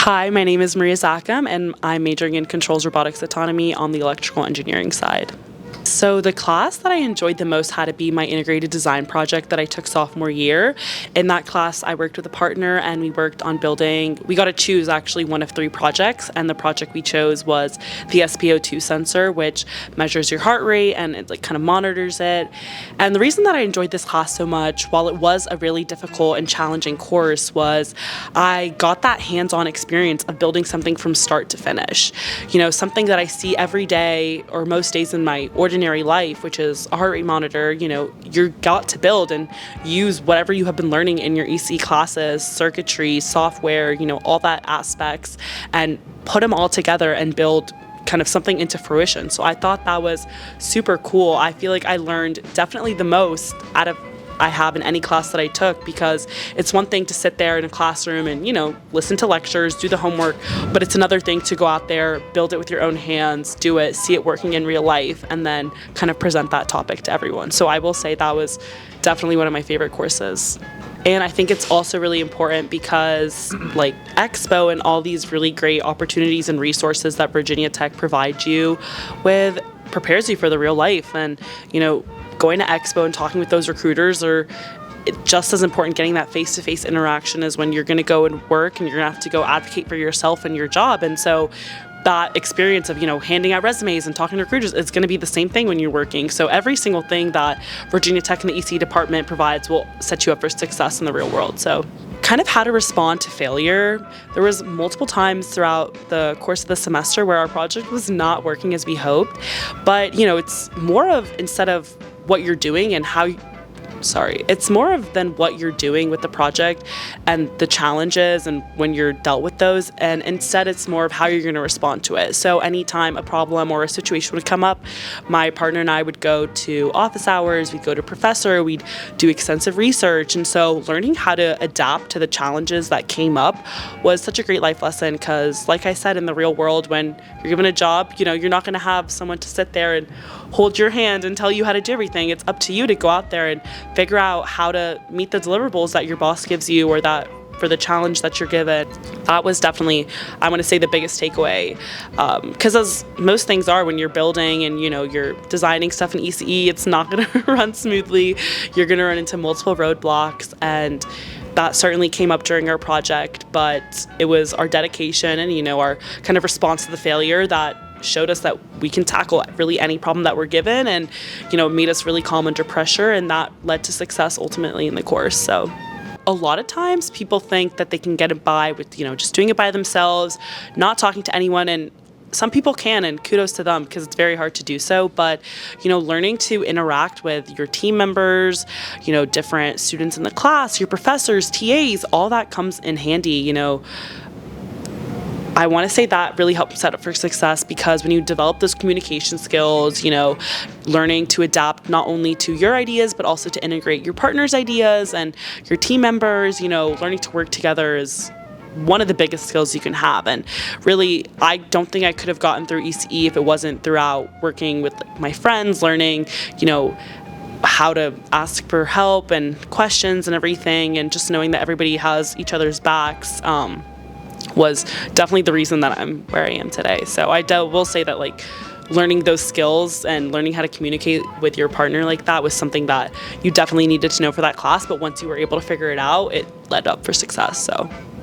Hi, my name is Maria Zackham, and I'm majoring in Controls Robotics Autonomy on the electrical engineering side. So the class that I enjoyed the most had to be my integrated design project that I took sophomore year. In that class, I worked with a partner and we worked on building, we got to choose actually one of 3 projects, and the project we chose was the SpO2 sensor, which measures your heart rate and it kind of monitors it. And the reason that I enjoyed this class so much, while it was a really difficult and challenging course, was I got that hands-on experience of building something from start to finish. Something that I see every day or most days in my ordinary life, which is a heart rate monitor. You're got to build and use whatever you have been learning in your EC classes, circuitry, software, all that aspects, and put them all together and build kind of something into fruition. So I thought that was super cool. I feel like I learned definitely the most out of I have in any class that I took, because it's one thing to sit there in a classroom and, listen to lectures, do the homework, but it's another thing to go out there, build it with your own hands, do it, see it working in real life, and then kind of present that topic to everyone. So I will say that was definitely one of my favorite courses. And I think it's also really important because like Expo and all these really great opportunities and resources that Virginia Tech provides you with prepares you for the real life. And, going to Expo and talking with those recruiters are just as important, getting that face-to-face interaction as when you're going to go and work and you're going to have to go advocate for yourself and your job. And so that experience of, handing out resumes and talking to recruiters, it's going to be the same thing when you're working. So every single thing that Virginia Tech and the EC department provides will set you up for success in the real world. So kind of how to respond to failure. There was multiple times throughout the course of the semester where our project was not working as we hoped, but it's more of, instead of what you're doing and it's more of than what you're doing with the project and the challenges and when you're dealt with those, and instead it's more of how you're going to respond to it. So anytime a problem or a situation would come up, my partner and I would go to office hours, we'd go to professor, we'd do extensive research. And so learning how to adapt to the challenges that came up was such a great life lesson, because like I said, in the real world, when you're given a job, you're not going to have someone to sit there and hold your hand and tell you how to do everything. It's up to you to go out there and figure out how to meet the deliverables that your boss gives you, or that for the challenge that you're given. That was definitely, I want to say, the biggest takeaway, because as most things are when you're building and you're designing stuff in ECE, it's not going to run smoothly. You're going to run into multiple roadblocks, and that certainly came up during our project, but it was our dedication and our kind of response to the failure that showed us that we can tackle really any problem that we're given, and made us really calm under pressure, and that led to success ultimately in the course. So a lot of times people think that they can get it by with just doing it by themselves, not talking to anyone, and some people can, and kudos to them, because it's very hard to do so. But learning to interact with your team members, different students in the class, your professors, TAs, all that comes in handy. I want to say that really helps set up for success, because when you develop those communication skills, learning to adapt not only to your ideas, but also to integrate your partner's ideas and your team members, learning to work together is one of the biggest skills you can have. And really, I don't think I could have gotten through ECE if it wasn't throughout working with my friends, learning, how to ask for help and questions and everything, and just knowing that everybody has each other's backs, was definitely the reason that I'm where I am today. So I will say that learning those skills and learning how to communicate with your partner like that was something that you definitely needed to know for that class, but once you were able to figure it out, it led up for success. So